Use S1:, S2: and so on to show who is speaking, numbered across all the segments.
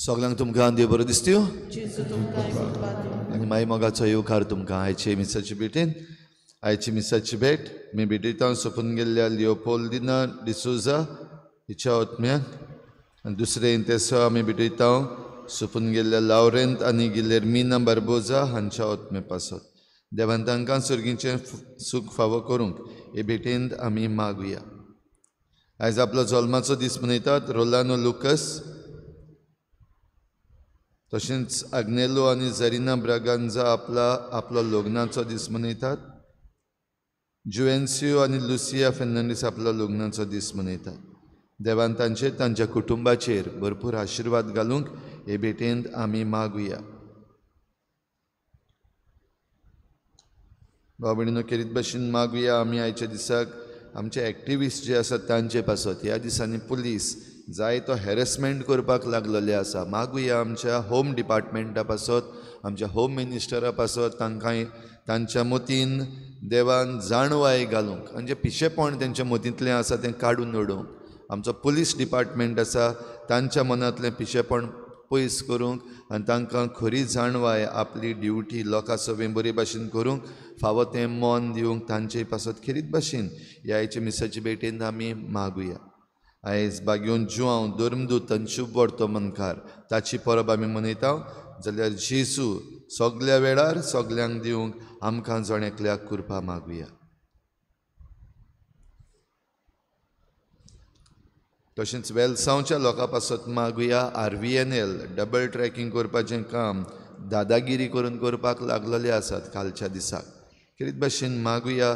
S1: सगळ्यांक तुमकां देव बरो दिसत्यो आनी मागीर मोगाचो येवकार तुमकां आयचे मिसाची भेटेन. आयची मिसाची भेट मी भेटयता सोंपून गेल्ल्या लिओपोल्दिना डिसोजा हिच्या आत्म्याक, आनी दुसरे इंतेसो आमी भेटयता सोंपून गेल्ल्या लावरेंत आनी गिलेर्मिना बार्बोजा हांच्या आत्म्या पासत. देवान तांकां सर्गीचें सूख फावो करूंक हे भेटेंत आमी मागुया. आयज आपलो जल्माचो दीस मनयतात रोलानो लुकस, तशेंच आग्नेलो आनी झरिना ब्रागांजा आपलो लग्नाचो दीस मनयतात. जुएन्सियो आनी लुसिया फेर्नांडीस आपलो लग्नाचो दीस मनयतात. देवान तांच्या कुटुंबाचेर भरपूर आशिर्वाद घालूंक हे भेटेंत आमी मागुया. भाव भयणीनो, केरीत भाशेन मागुया आमी आयच्या दिसाक आमचे एक्टिविस्ट जे आसात तांचे पासत. ह्या दिसांनी पुलीस जायतो हॅरेसमेंट करपाक लागलेले आसा. मागुया आमच्या होम डिपार्टमेंटा पासत, आमच्या होम मिनिस्टरा पासत तांकां तांच्या मतीन देवान जाणवाय घालूंक, म्हणजे पिशेपण तेंच्या मतींतलें आसा तें काडून उडोवंक. आमचो पुलीस डिपार्टमेंट आसा तांच्या मनांतलें पिशेपण पयस करूंक आनी तांकां खरी जाणवाय आपली ड्युटी लोकां सवें बरे भाशेन करूंक फावो तें मन दिवंक तांचे पासत खेरीत भाशेन ह्या आयचे मिसाचे भेटेन आमी मागुया. आयज बागेवन जुआंव धर्मदूत आनी शुभ वर्तमानकार ताची परब आमी मनयता, जाल्यार जेजू सगल्या वेळार सगल्यांक दिवंक आमकां जणेकल्याक कृपा मागुया. तशेंच वेलसांवच्या लोकां पासत मागुया. RVNL डबल ट्रॅकिंग करपाचें काम दादागिरी करून करपाक लागलेले आसात कालच्या दिसाक. खेरीत भाशेन मागुया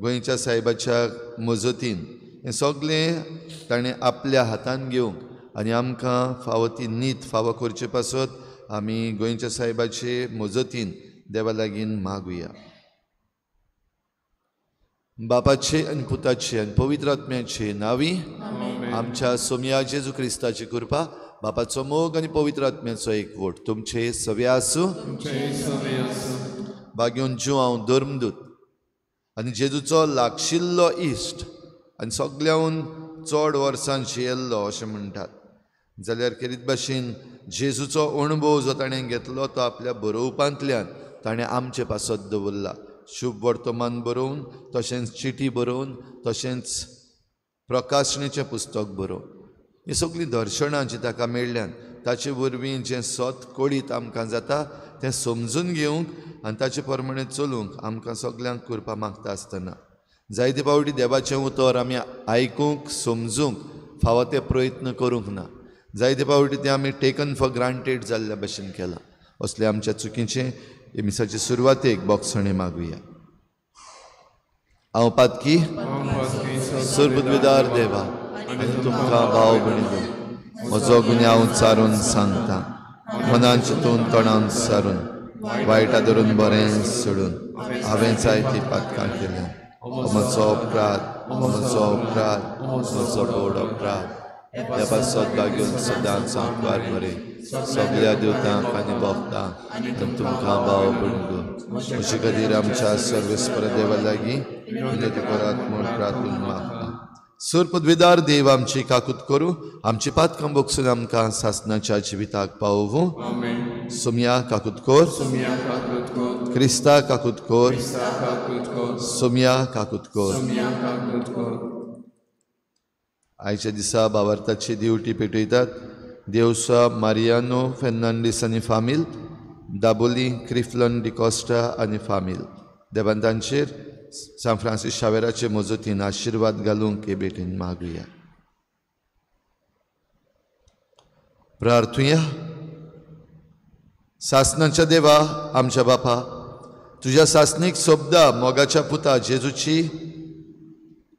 S1: गोंयच्या सायबाच्या मजतीन हें सगलें ताणें आपल्या हातान घेवंक आनी आमकां फावो ती नीत फावो करचे पासत आमी गोंयच्या सायबाचे मजतीन देवा लागीं मागुया. बापाचे आनी पुताचे आनी पवित्र आत्म्याचे नांवी आमच्या सोम्या जेजू क्रिस्ताची कृपा, बापाचो मोग आनी पवित्र आत्म्याचो एकवट तुमचे सवे आसूं. बागेवन जुआंव धर्मदूत आनी जेजूचो लागशिल्लो इश्ट आनी सगळ्याहून चड वर्सां जियेल्लो अशें म्हणटात, जाल्यार खेरीत भाशेन जेजूचो अणभव जो ताणें घेतलो तो आपल्या बरोवपांतल्यान ताणें आमचे पासत दवरला. शुभ वर्तमान बरोवन, तशेंच चिटी बरोवन, तशेंच प्रकाशणेचें पुस्तक बरोवन, ही सगळीं दर्शनां जीं ताका मेळ्ळ्यान ताचे वरवीं जें सत कळीत आमकां जाता तें समजून घेवंक आनी ताचे प्रमाणे चलूंक आमकां सगल्यांक कृपा मागता आसतना जायते फावटी देवाचें उतर आमी आयकूंक समजूंक फावो ते प्रयत्न करूंक ना. जायते फावटी तें आमी टेकन फॉर ग्रांटेड जाल्ल्या भशेन केलां. असले आमच्या चुकीचें हे मिसाचे सुरवातेक बोगसणे मागुया. हांव पातकी सुरबुद्विदार देवा आनी तुमकां भाव भयणीनो, म्हजो गुन्यांव चारून सांगता, मनान चिंतून तोंडान सारून वायटा धरून बरें सोडून हांवें जायतीं पातकां केल्यां. म्हजो अपराध, म्हजो अपराध, म्हजो बोड अपराध. ह्या पासत बागेवन सदांच सांगवार बरें सगळ्या देवतांक आनी भक्तांक आनी तुमकां भाव पडलो अशे खातीर आमच्या सर्वेस्पर देवा लागीं विनंती करात म्हूण प्रार्थून मागता. सूर पदवीदार देव आमची काकूत करूं, आमची पातकां बोगसून आमकां सासणाच्या जिविताक पावोवूं. सुमया काकूत कोर, क्रिस्ता काकूत कोर, सुमया काकूत कोर. आयच्या दिसा भावार्थाची दिवटी पेटयतात देवसा मारियानो फेर्नांडीस आनी फामील, दाबोली क्रिफ्लन डिकॉस्टा आनी फामील. देवान तांचेर सान फ्रांसीस शावेराचे मजतीन आशिर्वाद घालूंक हे भेटेन मागुया. प्रार्थुया. सासणाच्या देवा आमच्या बापा, तुज्या सासणीक सोबदा मोगाच्या पुता जेजूची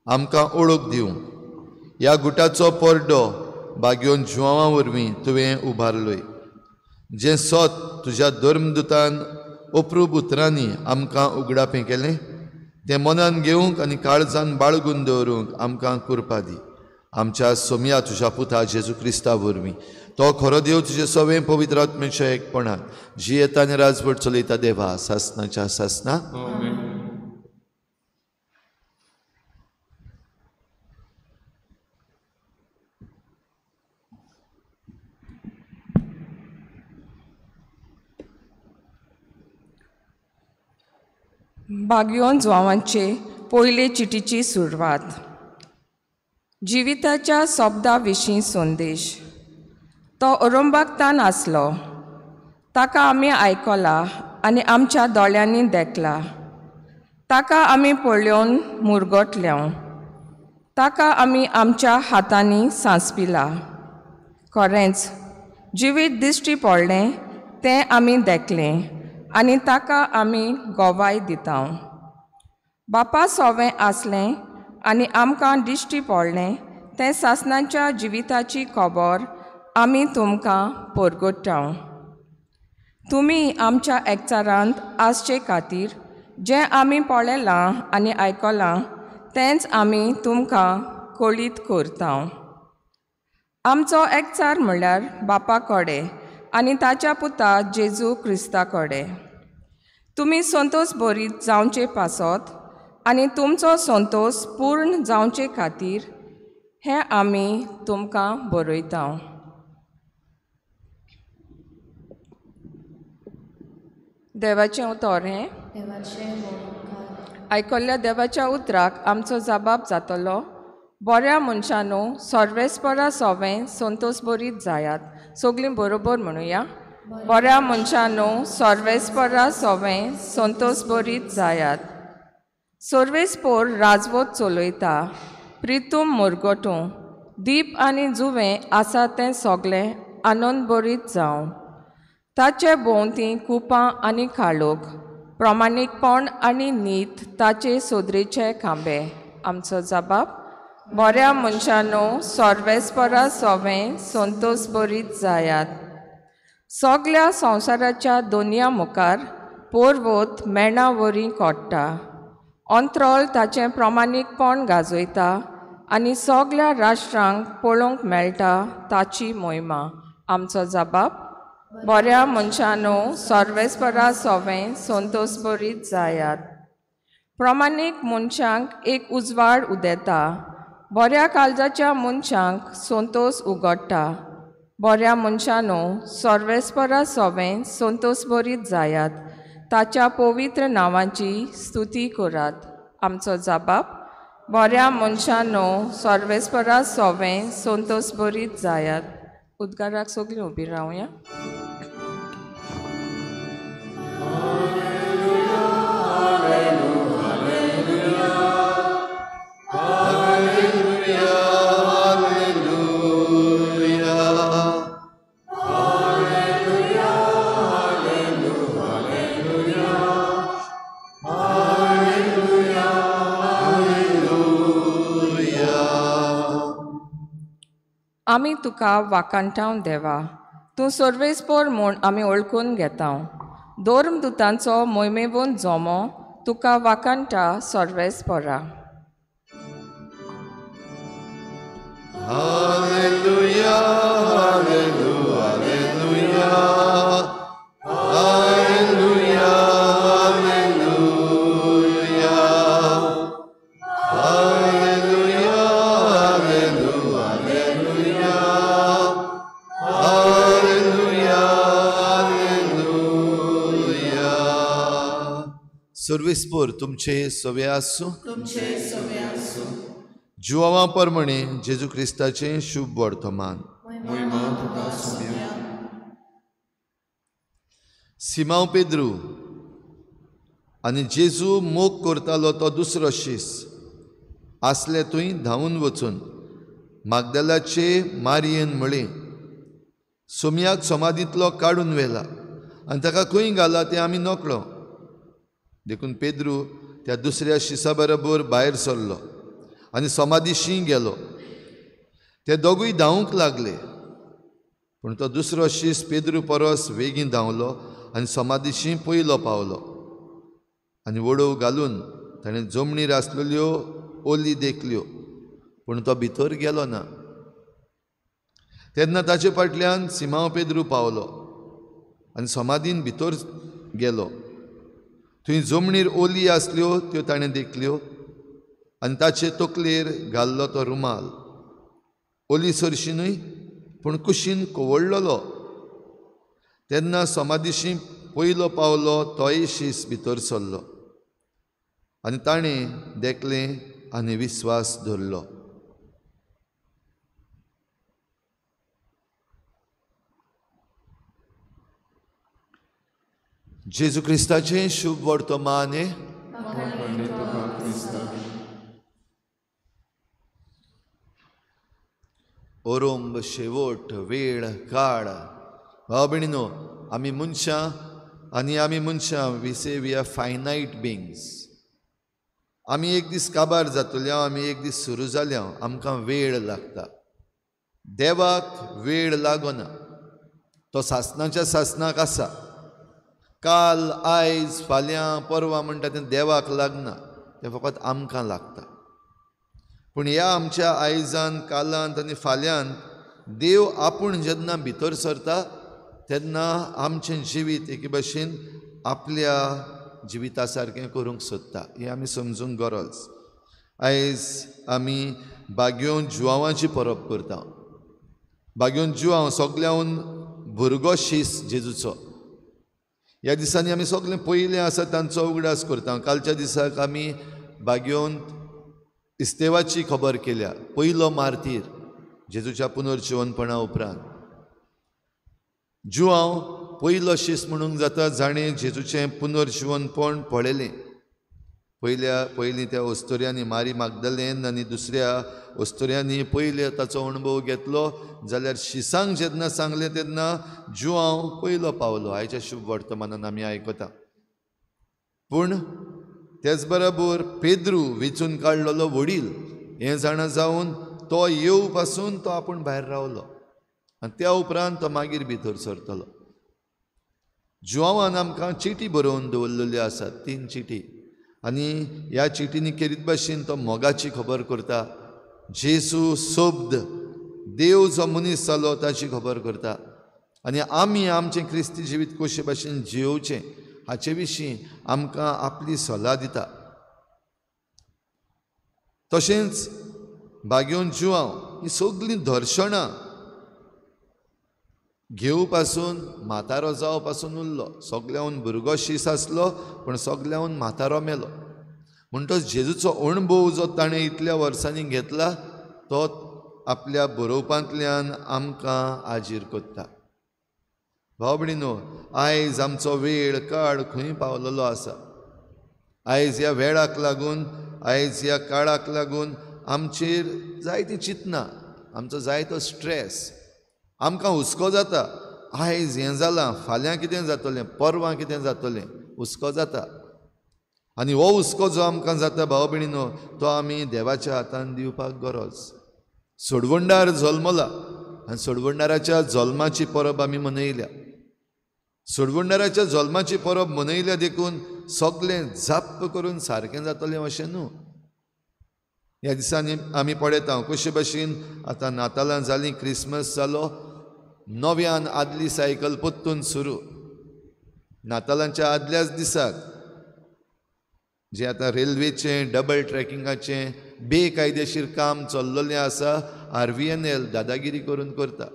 S1: आमकां ओळख दिवं. ह्या गुटाचो पोरडो बागयोन जुवांवां वरवीं तुवें उबारलोय. जें सोत तुज्या धर्मदुतान अप्रूप उतरांनी आमकां उगडापें केलें तें मनान घेवंक आनी काळजान बाळगून दवरूंक आमकां कृपा दी. आमच्या सोमया तुज्या पुता जेजू क्रिस्ता वरवीं तो खरो देव तुजे सवें पवित्र आत्मेच्या एकपणान जियेता आनी राजवट चलयता देवा सासणाच्या सासना.
S2: बागयोन जुवांचे पयले चिटीची सुरवात. जिविताच्या सोबदा विशीं संदेश. तो अरुंबागतान आसलो, ताका आमी आयकला आनी आमच्या दोळ्यांनी देखला. ताका आमी पळोवन मुरगोटल्यो, ताका आमी आमच्या हातांनी सांसपिला. खरेंच जिवीत दिश्टी पडलें तें आमी देखलें आनी ताका आमी गोवाय दिता. बापा सोवें आसलें आनी आमकां दिश्टी पडलें तें सासणाच्या जिविताची खबर आमी तुमकां परगट्टा. तुमी आमच्या एकचारांत आसचे खातीर जें आमी पळयलां आनी आयकलां तेंच आमी तुमकां कळीत करता. आमचो एकचार म्हणल्यार बापा कडेन आनी ताच्या पुता जेजू क्रिस्ता कडेन. तुमी संतोश बरीत जावचे पासत आनी तुमचो संतोश पूर्ण जावचे खातीर हें आमी तुमकां बरयता. देवाचें उतर हें आयकल्ल्या देवाच्या उतराक आमचो जबाब जातलो. बऱ्या मनशानो सर्वेस्परा सोवें संतोश बरीत जायात. सगळीं बरोबर म्हणुया. बऱ्या मनशानो सर्वेस्परा सोवें संतोश बरीत जायात. सर्वेस्पोर राजवट चलयता, प्रितूम मुरगोटूं, दीप आनी जुवें आसा तें सगळें आनंद बरीत जावं. ताचे भोंवती कुपां आनी काळोख, प्रामाणीकपण आनी नीत ताचे सोदरेचे खांबे. आमचो जबाब. बऱ्या मनशानो सर्वेस्परा सोवें संतोश बरीत जायात. सगळ्या संवसाराच्या दोनया मुखार पोरवोत मेणा वरी कोडटा. अंत्रोल ताचें प्रामाणीकपण गाजयता आनी सगळ्या राष्ट्रांक पळोवंक मेळटा ताची मोहिमा. आमचो जबाब. बऱ्या मनशानो सर्वेस्परा सोवें संतोश बरीत जायात. प्रामाणीक मनशांक एक उजवाड उदेता. बऱ्या काळजाच्या मनशांक संतोश उगडटा. बऱ्या मनशानो सर्वेस्परा सोवें संतोश बरीत जायात. ताच्या पवित्र नांवाची स्तुती करात. आमचो जबाब. बऱ्या मनशानो सर्वेस्परा सोवें संतोश बरीत जायात. उद्गाराक सगळीं उबी रावया. आमी तुका वाकांटावन देवा. तूं सर्वेस्पोर म्हूण आमी ओळखून घेता. धर्मदुतांचो मोहिमेवून जोमो तुका वाकांटा सर्वेस्पोरा.
S1: हालेलुया, हालेलुया, हालेलुया. क्रिस्पोर तुमचे सवे आसूं जुवां परमणे जेजू क्रिस्ताचें शुभ वर्तमान सिमांव पेद्रू आनी जेजू मोग करतालो तो दुसरो शीस आसले थंय धांवून वचून मागदलाचे मारयेन म्हळें सोमयाक समाधींतलो काडून व्हेला आनी ताका खंय घाला तें आमी नकळो देखून पेद्रू त्या दुसऱ्या शिसा बरोबर भायर सरलो आनी समाधीशी गेलो ते दोगूय धांवूंक लागले पूण तो दुसरो शीस पेद्रू परस वेगीं धांवलो आनी समाधीशी पयलो पावलो आनी वडो घालून ताणें जमणीर आसलेल्यो ओली देखल्यो पूण तो भितर गेलो ना तेन्ना ताचे फाटल्यान सिमांव पेद्रू पावलो आनी समाधीन भितर गेलो थंय जमणीर ओली आसल्यो त्यो ताणें देखल्यो आनी ताचे तकलेर घाल्लो तो रुमाल ओली सरशी पूण कुशीन कोवळ्ळलो तेन्ना समाधीशी पयलो पावलो तोय शीस भितर सरलो आनी ताणें देखलें आनी विस्वास धरलो जेजू क्रिस्ताचें शुभ वर्तमान ओरोंब शेवट वेळ काळ भाव भयणीनो आमी मनशां वी से वी आर फायनायट बिंग्स आमी एक दीस काबार जातले आमी एक दीस सुरू जाल्या आमकां वेळ लागता देवाक वेळ लागना तो सासणाच्या सासणाक आसा काल आयज फाल्यां परवां म्हणटा तें देवाक लागना तें फकत आमकां लागता पूण ह्या आमच्या आयजान कालांत आनी फाल्यांत देव आपूण जेन्ना भितर सरता तेन्ना आमचें जिवीत एके भाशेन आपल्या जिविता सारकें करूंक सोदता हें आमी समजूंक गरज आयज आमी बागयोन जुवांवाची परब करता बागयोन जुवांव सगळ्यान भुरगो शीस जेजूचो ह्या दिसांनी आमी सगळें पयलें आसा तांचो उगडास करता कालच्या दिसाक आमी बागयोन इस्तेवाची खबर केल्या पयलो मार्तीर जेजूच्या पुनर्जिवनपणा उपरांत जुवांव पयलो शीस म्हणूंक जाता जाणें जेजूचें पुनर्जिवनपण पळयलें पयलीं त्या ओस्तोऱ्यांनी मारी मागदलेन आनी दुसऱ्या ओस्तोऱ्यांनी पयले ताचो अणभव घेतलो जाल्यार शिसांक जेन्ना सांगलें तेन्ना जुवांव पयलो पावलो आयच्या शुभ वर्तमानान आमी आयकता पूण तेच बरोबर पेद्रू वेंचून काडलेलो वडील हें जाणा जावन तो येवं पासून तो आपूण भायर रावलो आनी त्या उपरांत तो मागीर भितर सरतलो जुवांवान आमकां चिटी बरोवन दवरलेल्यो आसात 3 चिटी आनी ह्या चिटींनी केरीत भाशेन तो मोगाची खबर करता जेजू सोब्द देव जो मनीस जालो ताची खबर करता आनी आमी आमचें क्रिस्ती जिवीत कशे भाशेन जियोवचें हाचे विशीं आमकां आपली सल्ला दिता तशेंच बागयोन जुवांव ही सगळीं धर्शणां घेव पासून म्हातारो जाव पासून उरलो सगळ्याहून भुरगो शीस आसलो पूण सगळ्याहून म्हातारो मेलो म्हणटच जेजूचो अणभव जो ताणें इतल्या वर्सांनी घेतला तो आपल्या बरोवपांतल्यान आमकां आजीर कोत्ता भाव भयणीनो आयज आमचो वेळ काळ खंय पावलेलो आसा आयज ह्या वेळाक लागून आयज ह्या काळाक लागून आमचेर जायती चिंतना आमचो जायतो स्ट्रेस आमकां हुस्को जाता आयज हें जालां फाल्यां कितें जातलें परवां कितें जातलें हुस्को जाता आनी हो हुस्को जो आमकां जाता भाव भयणीनो तो आमी देवाच्या हातान दिवपाक गरज सोडवंडार जल्मला आनी सोडवंडाराच्या जल्माची परब आमी मनयल्या सोडवंडाराच्या जल्माची परब मनयल्या देखून सगळें जाप्प करून सारकें जातलें अशें न्हू ह्या दिसांनी आमी पळयता कशे भाशेन आतां नातालां जालीं क्रिसमस जालो नव्यान आदली सायकल परतून सुरू नातालांच्या आदल्याच दिसाक जे आतां रेल्वेचें डबल ट्रॅकिंगाचें बेकायदेशीर काम चल्लेलें आसा RVNL दादागिरी करून करता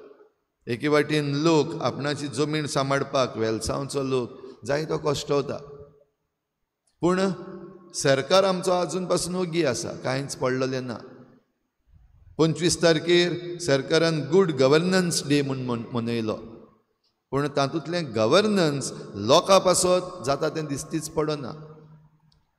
S1: एके वाटेन लोक आपणाची जमीन सांबाळपाक वेलसांवचो लोक जायतो कश्टवता पूण सरकार आमचो आजून पासून ओगी आसा, कांयच पडलेलें ना. 25 तारखेर सरकारान गूड गव्हर्नन्स डे म्हूण मनयलो, पूण तातूंतलें गव्हर्नन्स लोकां पासत जाता तें दिसतीच पडना.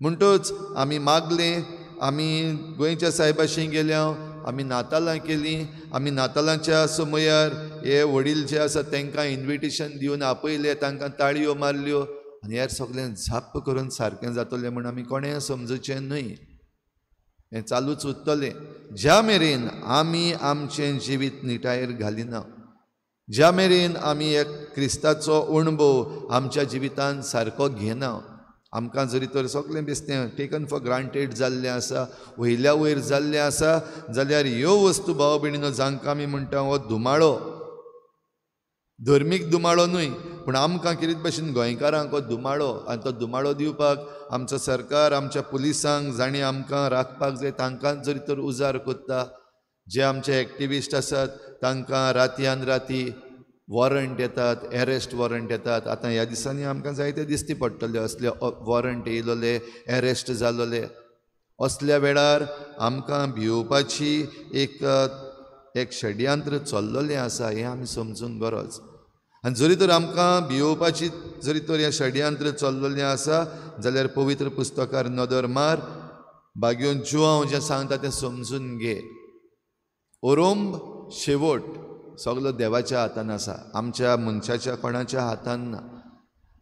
S1: म्हणटूच आमी मागलें, आमी गोंयच्या साहेबाशी गेल्या, आमी नातालां केलीं, आमी नातालांच्या समयार हे वडील जे आसा तांकां इन्विटेशन दिवन आपयलें, तांकां ताळयो मारल्यो, आनी हेर सगळें झप्प करून सारकें जातलें म्हूण आमी कोणें समजुचें न्हय. हें चालूच उरतलें ज्या मेरेन आमी आमचें जिवीत निटायेर घालिना, ज्या मेरेन आमी एक क्रिस्ताचो अणभव आमच्या जिवितान सारको घेना. आमकां जरी तर सगळें बेश्टें टेकन फॉर ग्रांटेड जाल्लें आसा, वयल्या वयर जाल्लें आसा, जाल्यार ह्यो वस्तू भाव भयणीनो जांकां आमी म्हणटा हो धुमाळो, धर्मीक धुमाळो न्हय, पूण आमकां कितें भाशेन गोंयकारांक हो धुमाळो, आनी तो धुमाळो दिवपाक आमचो सरकार आमच्या पुलिसांक जाणी आमकां राखपाक जाय तांकांच जरी तर उजार कोत्ता. जे आमचे एक्टिविस्ट आसात तांकां रातयान राती वॉरंट येतात, एरेस्ट वॉरंट येतात. आतां ह्या दिसांनी आमकां जायते दिसती पडटले असले वॉरंट येयलोले, एरेस्ट जालोले. असल्या वेळार आमकां भिवपाची एक षड्यंत्र चल्लोलें आसा, हें आमी समजूंक गरज. आनी जरी तर आमकां भिवपाची जरी तर हें षड्यंत्र चल्लोलें आसा, जाल्यार पवित्र पुस्तकार नदर मार, बागयोन जुवांव जें सांगता तें समजून घे. ओरोंब शेवट सगलो देवाच्या हातान आसा, आमच्या मनशाच्या कोणाच्या हातान ना.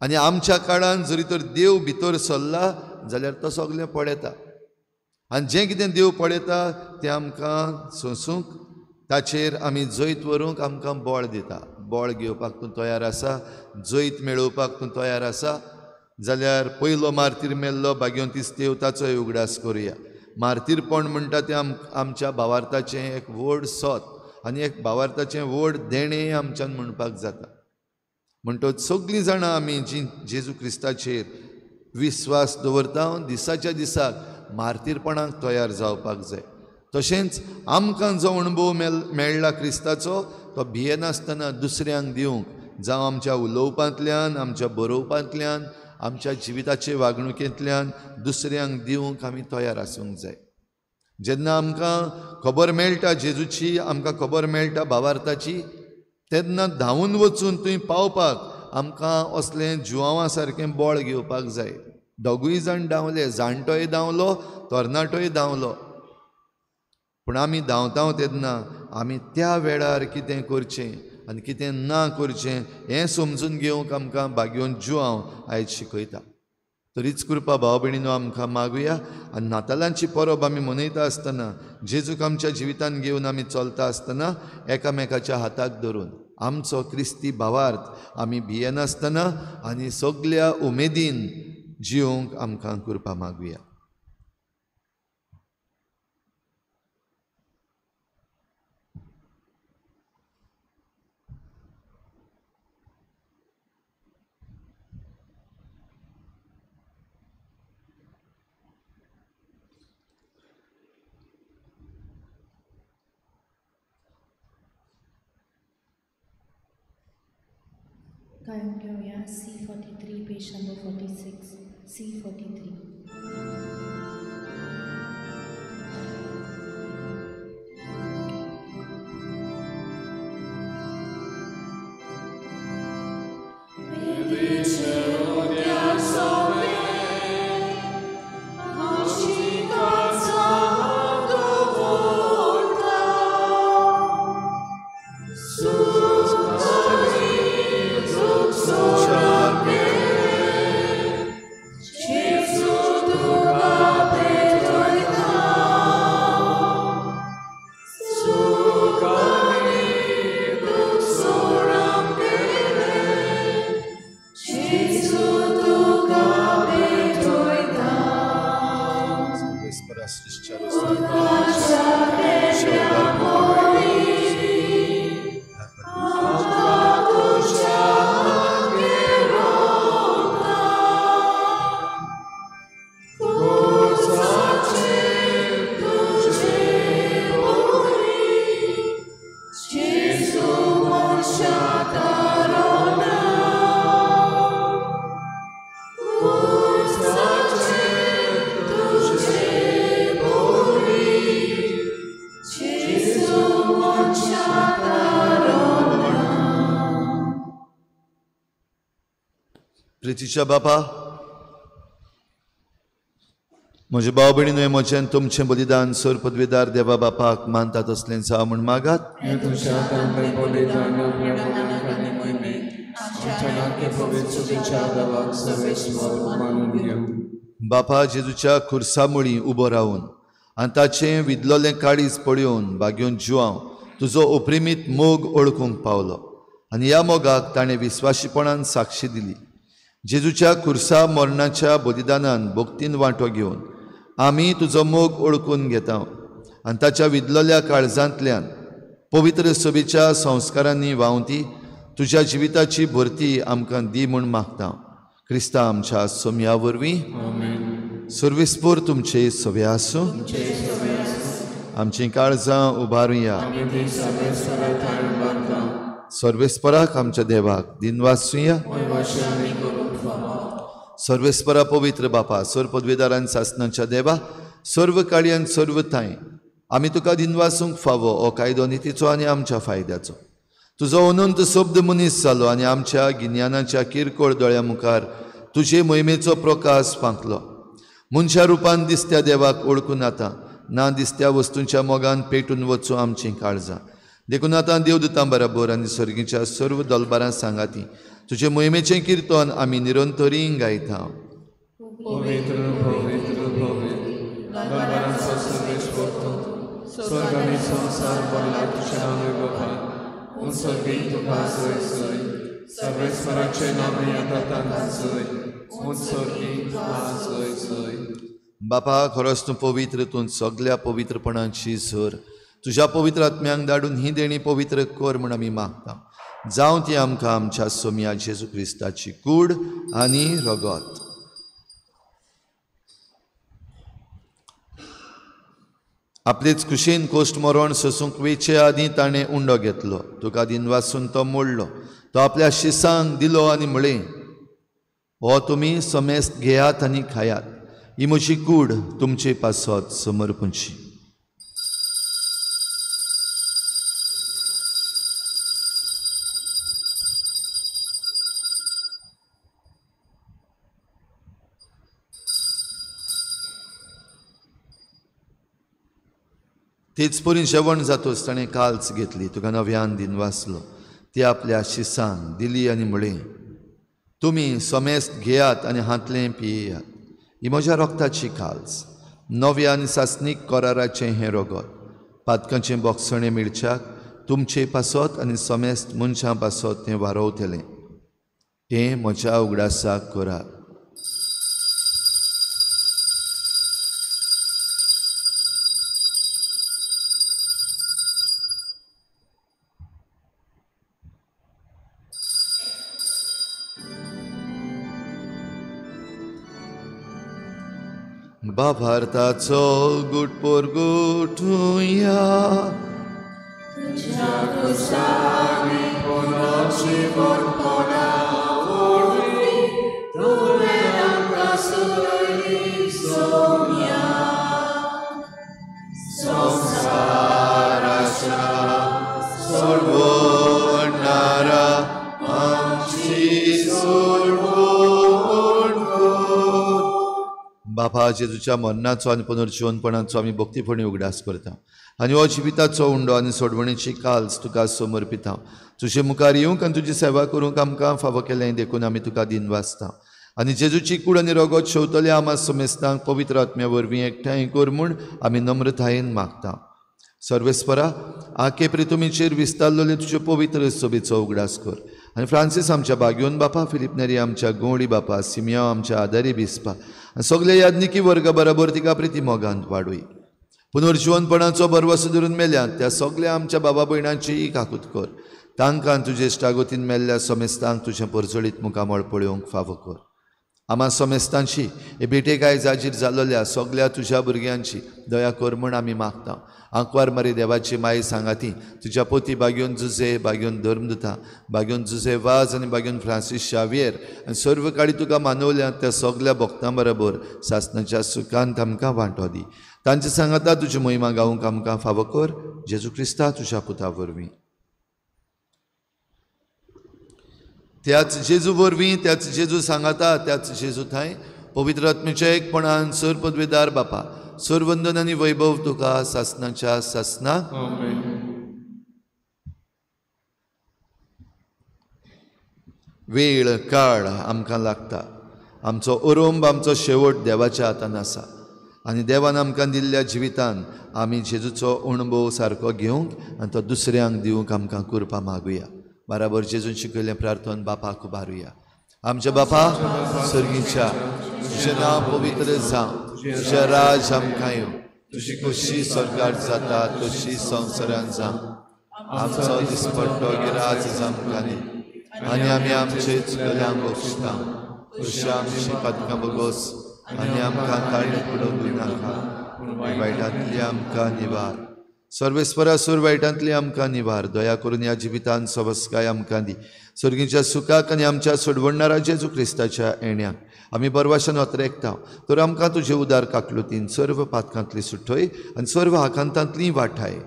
S1: आनी आमच्या काळान जरी तर देव भितर सरला जाल्यार तो सगलें पळयता, आनी जें कितें देव पळयता तें आमकां सोंसूंक, ताचेर आमी जैत व्हरूंक आमकां बळ दिता. बळ घेवपाक तूं तयार आसा, जैत मेळोवपाक तूं तयार आसा जाल्यार पयलो मार्तीर मेल्लो बागयोन तिस्तेव ताचोय उगडास करुया. मार्तीरपण म्हणटा तें आमच्या भावार्थाचें एक व्हड सोत आनी एक भावार्थाचें व्हड देणें आमच्यान म्हणपाक जाता. म्हणटच सगळीं जाणां आमी जी जेजू क्रिस्ताचेर विस्वास दवरता दिसाच्या दिसाक मार्तीरपणाक तयार जावपाक जाय. तशेंच आमकां जो अणभव मेळ्ळा क्रिस्ताचो तो भियेनासतना दुसऱ्यांक दिवंक, जावं आमच्या उलोवपांतल्यान, आमच्या बरोवपांतल्यान, आमच्या जिविताचे वागणुकेंतल्यान दुसऱ्यांक दिवंक आमी तयार आसूंक जाय. जेन्ना आमकां खबर मेळटा जेजूची, आमकां खबर मेळटा भावार्थाची, तेन्ना धांवून वचून थंय पावपाक आमकां असलें जुवांवा सारकें बळ घेवपाक जाय. दोगूय जाण धांवले, जाणटोय धांवलो, तरणाटोय धांवलो, पूण आमी धांवता तेन्ना आमी त्या वेळार कितें करचें आनी कितें ना करचें हें समजून घेवंक आमकां बागयोन जुवांव आयज शिकयता. तरीच कृपा भाव भयणीनो आमकां मागुया. आनी नातालांची परब आमी मनयता आसतना, जेजूक आमच्या जिवितान घेवन आमी चलता आसतना एकामेकाच्या हाताक धरून आमचो क्रिस्ती भावार्थ आमी भियेनासतना आनी सगल्या उमेदीन जिवंक आमकां कृपा मागुया.
S3: गायन घेऊया C43 पेज नंबर 46 C43.
S1: प्रितीच्या बापा, म्हजे भाव भयणीन हे म्हजें तुमचें बलिदान सर पदवीदार देवा बापाक मानता तसलें जावं म्हूण मागात. बापा जेजूच्या खुर्सा मुळी उबो रावन आनी ताचें विदलोलें काळीज पळयोवन बागेवन जिवांव तुजो ओप्रिमीत मोग ओळखूंक पावलो आनी ह्या मोगाक ताणें विस्वाशीपणान साक्षी दिली. जेजूच्या खुर्सा मरणाच्या बलिदानान भक्तीन वांटो घेवन आमी तुजो मोग ओळखून घेता आनी ताच्या विदलोल्या काळजांतल्यान पवित्र सभेच्या संस्कारांनी व्हांवती तुज्या जिविताची भरती आमकां दी म्हूण मागता. क्रिस्ता आमच्या सोम्या वरवीं सर्वेस्पोर तुमचे सवे आसूं. आमचीं काळजां उबारुया. सर्वेस्पराक आमच्या देवाक दिनवासूया. सर्वेस्परा पवित्र बापा, सर पदवीदारान सासणाच्या देवा, सर्व काळी आनी सर्व थाय आमी तुका दिनवासूंक फावो हो कायदो नितीचो आनी आमच्या फायद्याचो. तुजो अनंत शब्द मनीस जालो आनी आमच्या गिन्यानाच्या किरकोळ दोळ्या मुखार तुजे मोहिमेचो प्रकाश फांकलो. मनशा रुपान दिसत्या देवाक ओळखून आतां ना दिसत्या वस्तूंच्या मोगान पेटून वचूं आमचीं काळजां. देखून आतां देवदूतां बराबर आनी सर्गीच्या सर्व दलबारां सांगाती तुजे मोहिमेचें किर्तन आमी निरंतरी गायता. बापा, खरोच तूं पवित्र, तूं सगल्या पवित्रपणाची सर तुज्या पवित्र आत्म्यांक धाडून ही देणी पवित्र कर म्हूण आमी मागता. जावं ती आमकां आमच्या सोम्या जेजू क्रिस्ताची कूड आनी रगत. आपलेच कुशीन कोश्ट मरण सोसूंक वेचे आदीं ताणें उंडो घेतलो. तुका दिनवासून तो मोडलो. तो आपल्या शिसांक दिलो आनी म्हळें, हो तुमी समेस्त घेयात आनी खायात. ही म्हजी कूड तुमचे पासत समर्पूची. तेच परी जेवण जातोच ताणें काल्च घेतली. तुका नव्यान दिन वाचलो. ती आपल्या शिसांक दिली आनी म्हळें, तुमी समेस्त घेयात आनी हातलें पियेयात. ही म्हज्या रोगताची काल्च, नव्या आनी सासनीक कराराचें हें रगत. पातकांचें बोगसणें मिरच्याक तुमचे पासत आनी समेस्त मनशां पासत तें वारोवतलें. हें म्हज्या उगडासाक करात. बाभारताचो गुटपोर गुठुया. बापा, जेजूच्या मरणाचो आनी पुनर्जीवनपणाचो आमी भक्तीपणी उगडास करता आनी हो जिविताचो उंडो आनी सोडवणेची काल्स तुका समर्पिता. तुजे मुखार येवंक आनी तुजी सेवा करूंक आमकां फावो केलें देखून आमी तुका दिन वाचता. आनी जेजूची कूड आनी रगत शेवतले आमा समेस्तांक पवित्र आत्म्या वरवीं एकठांय कर म्हूण आमी नम्रतायेन मागता. सर्वेस्परा, आखे प्रितुमीचेर विस्तारलेले तुजे पवित्र सभेचो उगडास कर. आनी फ्रांसीस आमच्या बागयोन बापा, फिलिप नेरी आमच्या गोवडी बापा, सिमिया आमच्या आदारी बिस्पा आनी सगळे याज्ञिकी वर्गा बरोबर तिका प्रिती मोगांत वाडूय. पुनर्जीवनपणाचो बरवसो धरून मेल्यात त्या सगळ्या आमच्या बाबा भयणांची काकूत कर. तांकां तुजे इश्टागोतीन मेल्ल्या समेस्तांक तुजें परजळीत मुखामळ पळोवंक फावो कर. आमा समेस्तांची हे भेटेक आयज हाजीर जाल्ल्या सगळ्या तुज्या भुरग्यांची दया कर म्हूण आमी मागता. आंकवार मारी देवाची माई सांगाती तुज्या पोती बागयोन जुजे, बागयोन धर्मदुता, बागयोन जुजे वाज आनी बागयोन फ्रांसीस शावियर आनी सर्व काळी तुका मानवल्या त्या सगळ्या भक्तां बरोबर सासणाच्या सुखांत आमकां वांटो दी. तांचे सांगाता तुजी महिमा गावंक आमकां फावो कर. जेजू क्रिस्ता तुज्या पुता वरवीं. त्याच जेजू वरवीं त्याच जेजू सांगाता त्याच जेजू थंय पवित्र आत्म्याच्या एकपणान सर पदवेदार बापा सर वंदन आनी वैभव तुका सासनाच्या सासना. वेळ काळ आमकां लागता. आमचो अरोंब आमचो शेवट देवाच्या हातान आसा आनी देवान आमकां दिल्ल्या जिवितान आमी जेजूचो अणभव सारको घेवंक आनी तो दुसऱ्यांक दिवंक आमकां कृपा मागुया. बराबर जेजून शिकयलें प्रार्थन बापाक उबारुया. आमच्या बापा सर्गीच्या तुजें नांव पवित्र जावं, तुजें राज आमकां येवं, तुजी खुशी स्वर्गार जाता तशी संवसारांत जावं. आमचो दिसपट्टो गिराज आमकां दी आनी आमी आमचे चुकल्यांक बक्षिता तशी आमची पातकां बगोस आनी आमकां ताळी पडोवंक नाका वायटांतली आमकां निवार. सर्वेस्परा सूर वायटांतली आमकां निवार. दया करून ह्या जिवितान सबस्काय आमकां दी. सर्गीच्या सुखाक आनी आमच्या सोडवणारा जेजू क्रिस्ताच्या येण्याक आमी परवाशान वतरेकता तर आमकां तुजे उदार काकलुतीन सर्व पातकांतली सुटय आनी सर्व आकांतांतली वाठाय.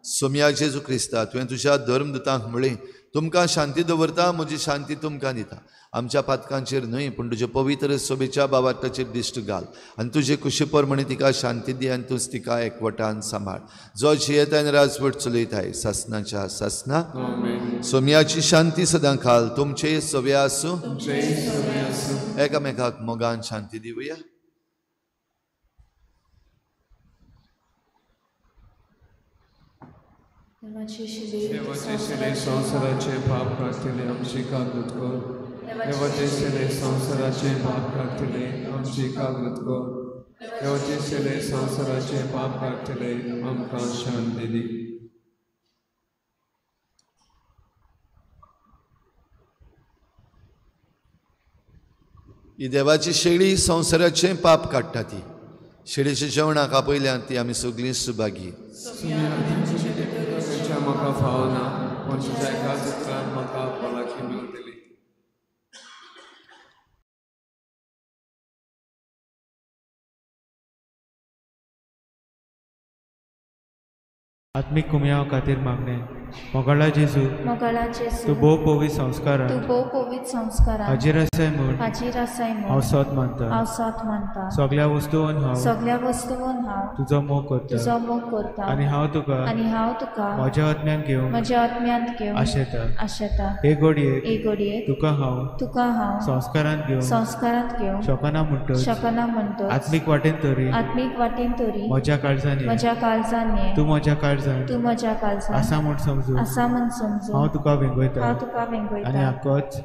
S1: सोम्या जेजू क्रिस्ता तुवें तुज्या धर्मदुतांक म्हळें तुमकां शांती दवरता म्हजी शांती तुमकां दिता. आमच्या पातकांचेर न्हय पूण तुजे पवित्र सोबेच्या बाबाताचेर दिश्ट घाल आनी तुजे कुशी परमणी तिका शांती दी आनी तूंच तिका एकवटान सांबाळ. जो जियेता आनी राजवट चलयताय सासनाच्या सासना. सोम्याची शांती सदां खाल तुमचे सवे आसूं. एकामेकाक मोगान शांती दिवया.
S3: देवाचे शिले
S4: संसाराचे पाप काढतले आमची कागद कर. देवाचे शिले संसाराचे पाप काढतले आमची कागद कर. देवाचे शिले संसाराचे पाप काढतले आमकां शांती दी.
S1: ही देवाची शेळी संसाराचे पाप काडटा. ती शेळीच्या जेवणाक आपयल्यान ती आमी सगळीं सुभागी.
S4: म्हाका फावना पूण तुज्या एका चित्रान म्हाका भलायकी मेळटली.
S5: आत्मिक कुमयाव खातीर मागणें. मोगाळा जेजू तूं भोव पवित्र संस्कारान हाजीर आसाय म्हूण हांव सोत मानता. सगळ्या वस्तूंत हांव तुजो मोग करता आनी हांव तुका म्हज्या आत्म्यान घेवन आशेता. हे घडये तुका हांव संस्कारांत घेवन शकना म्हणटच आत्मीक वाटेन तरी म्हज्या काळजांनी तूं म्हज्या काळजांत आसा म्हूण समजून हांव तुका वेंगयता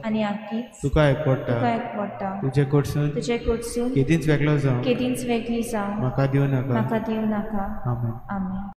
S5: आनी आख्खीच तुका एकवडटा. तुजे कडसून केदींच वेगळो जावं म्हाका दिवं नाका. आमेन.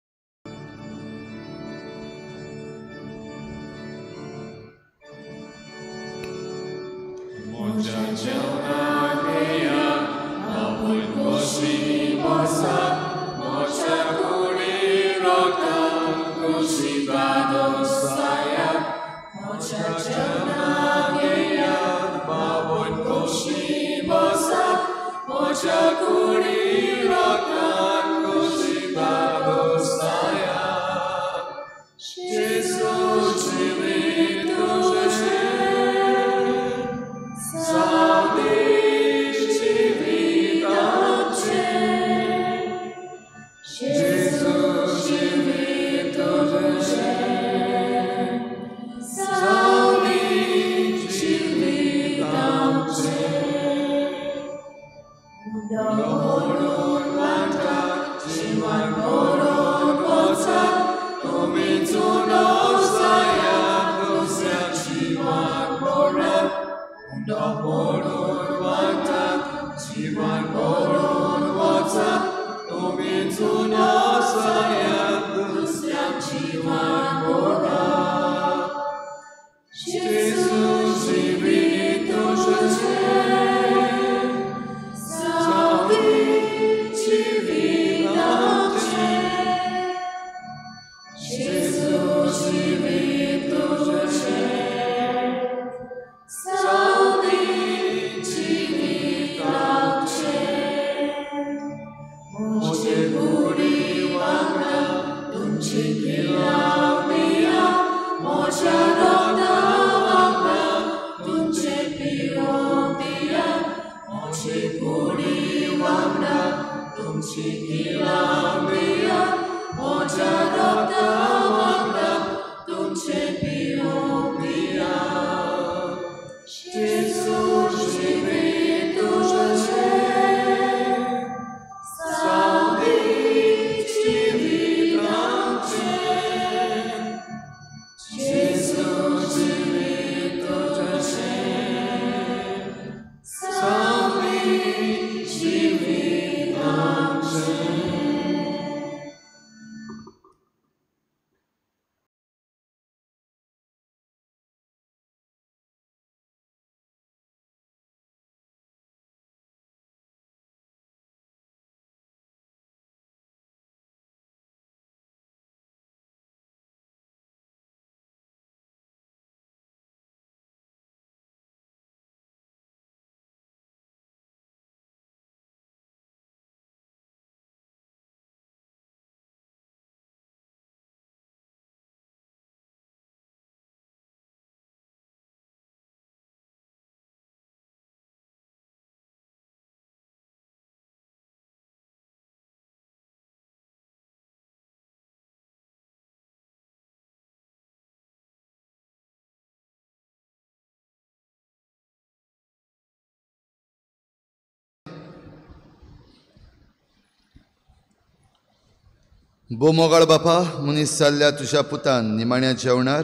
S1: बोमोगाळ बापा, मनीस जाल्ल्या तुज्या पुतान निमाण्या जेवणार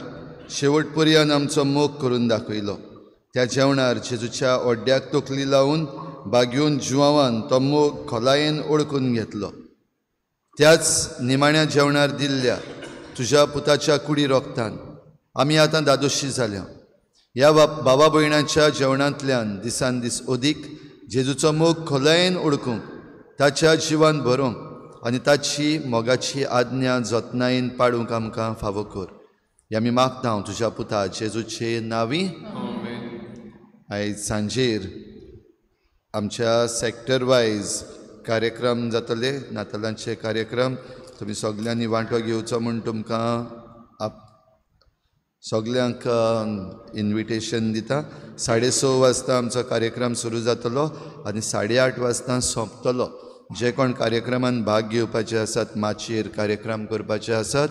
S1: शेवट पर्यंत आमचो मोग करून दाखयलो. त्या जेवणार जेजूच्या ओड्ड्याक तकली लावून बागेवन जुवावान तो मोग खोलायेन ओळखून घेतलो. त्याच निमाण्या जेवणार दिल्ल्या तुज्या पुताच्या कुडी रोगतान आमी आतां दादोशी जाल्या. ह्या बाबा भयणाच्या जेवणांतल्यान दिसान दीस ओदीक जेजूचो मोग खोलायेन ओळखूंक, ताच्या जिवान भरूंक आनी ताची मोगाची आज्ञा जतनायेन पाळूंक आमकां फावो कर. हें आमी मागता हांव तुज्या पुता जेजूचे नांवी. आयज सांजेर आमच्या सॅक्टर वायज कार्यक्रम जातले, नातालांचे कार्यक्रम. तुमी सगल्यांनी वांटो घेवचो म्हूण तुमकां सगल्यांक इन्विटेशन दिता. 6:30 वाजता आमचो कार्यक्रम सुरू जातलो आनी 8:30 वाजता सोंपतलो. जे कोण कार्यक्रमान भाग घेवपाचे आसात, माचयेर कार्यक्रम करपाचे आसात,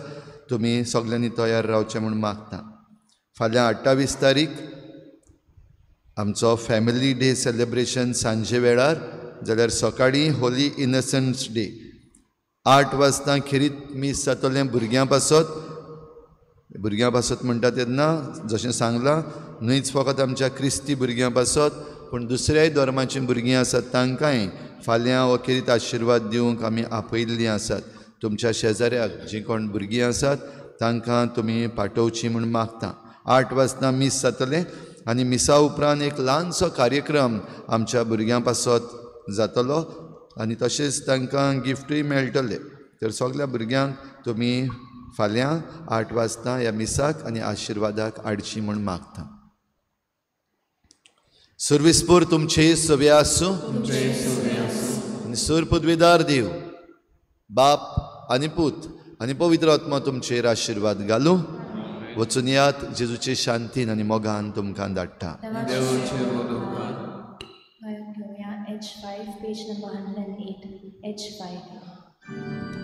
S1: तुमी सगल्यांनी तयार रावचें म्हूण मागता. फाल्यां 28 तारीख आमचो फॅमिली डे सेलेब्रेशन सांजे वेळार, जाल्यार सकाळीं होली इनसंट्स डे 8 वाजता खेरीत मीस जातलें भुरग्यां पासत म्हणटा तेन्ना जशें सांगलां न्हयच फकत आमच्या क्रिस्ती भुरग्यां पासत पूण दुसऱ्याय धर्माचीं भुरगीं आसात तांकांय फाल्यां अखेरीत आशिर्वाद दिवंक आमी आपयल्लीं आसात. तुमच्या शेजाऱ्याक जीं कोण भुरगीं आसात तांकां तुमी पाठोवची म्हूण मागता. 8 वाजता मीस जातलें आनी मिसा उपरांत एक ल्हानसो कार्यक्रम आमच्या भुरग्यां पासत जातलो आनी तशेंच तांकां गिफ्टूय मेळटले. तर सगल्या भुरग्यांक तुमी फाल्यां 8 वाजता ह्या मिसाक आनी आशिर्वादाक हाडची म्हूण मागता. सर्विस्पूर तुमचे सवे आसूं आनी सर पदवीदार देव बाप आनी पूत आनी पवित्र आत्मा तुमचेर आशिर्वाद घालूं. वचून यात जेजूचे शांतीन आनी मोगान तुमकां धाडटा.
S3: H5 page number 108 H5